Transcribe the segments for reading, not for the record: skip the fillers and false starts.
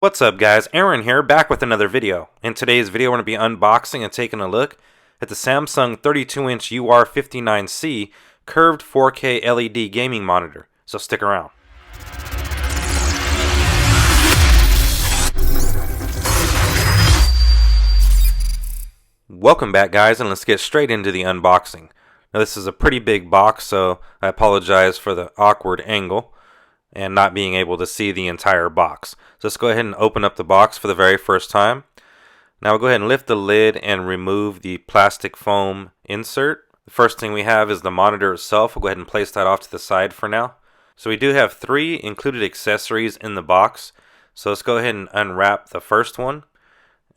What's up guys, Aaron here, back with another video. In today's video we're going to be unboxing and taking a look at the Samsung 32-inch UR59C curved 4K LED gaming monitor, so stick around. Welcome back guys, and let's get straight into the unboxing. Now this is a pretty big box, so I apologize for the awkward angle and not being able to see the entire box. So let's go ahead and open up the box for the very first time. Now we'll go ahead and lift the lid and remove the plastic foam insert. The first thing we have is the monitor itself. We'll go ahead and place that off to the side for now. So we do have 3 included accessories in the box. So let's go ahead and unwrap the first one.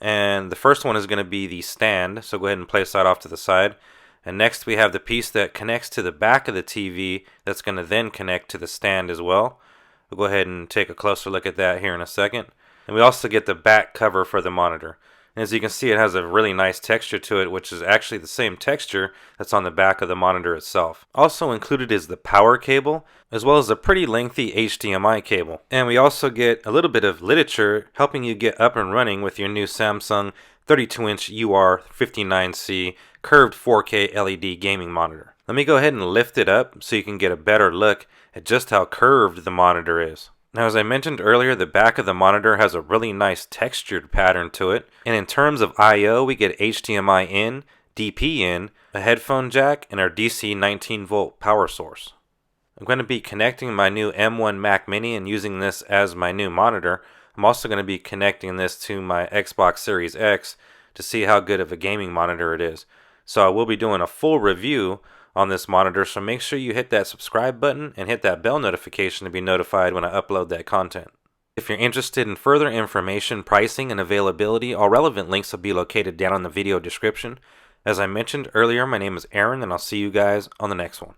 And the first one is going to be the stand. So go ahead and place that off to the side. And next we have the piece that connects to the back of the TV that's going to then connect to the stand as well. We'll go ahead and take a closer look at that here in a second. And we also get the back cover for the monitor. And as you can see, it has a really nice texture to it, which is actually the same texture that's on the back of the monitor itself. Also included is the power cable, as well as a pretty lengthy HDMI cable. And we also get a little bit of literature helping you get up and running with your new Samsung 32-inch UR59C curved 4K LED gaming monitor. Let me go ahead and lift it up so you can get a better look at just how curved the monitor is. Now, as I mentioned earlier, the back of the monitor has a really nice textured pattern to it. And in terms of I/O, we get HDMI in, DP in, a headphone jack, and our DC 19-volt power source. I'm going to be connecting my new M1 Mac Mini and using this as my new monitor. I'm also going to be connecting this to my Xbox Series X to see how good of a gaming monitor it is. So I will be doing a full review on this monitor, so make sure you hit that subscribe button and hit that bell notification to be notified when I upload that content. If you're interested in further information, pricing, and availability, all relevant links will be located down in the video description. As I mentioned earlier, my name is Aaron, and I'll see you guys on the next one.